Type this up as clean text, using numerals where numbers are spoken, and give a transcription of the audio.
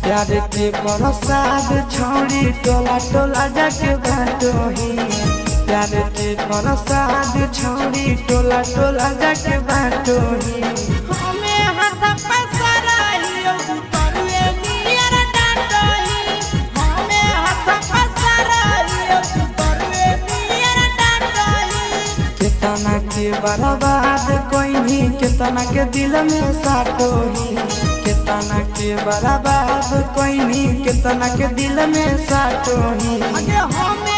प्यार के प्रसाद छौड़ी टोला टोला जाके बाटोही। प्यार के प्रसाद छौड़ी टोला टोला जाके बाटोही। हमें हाथ पसराइयो तरुए नियर डांटोही। हमें हाथ पसराइयो तरुए नियर डांटोही। केतना के बर्बाद कोइनी केतना के दिल में साटोही। केतना के बर्बाद कोइनी केतना के दिल में साटोही। हमें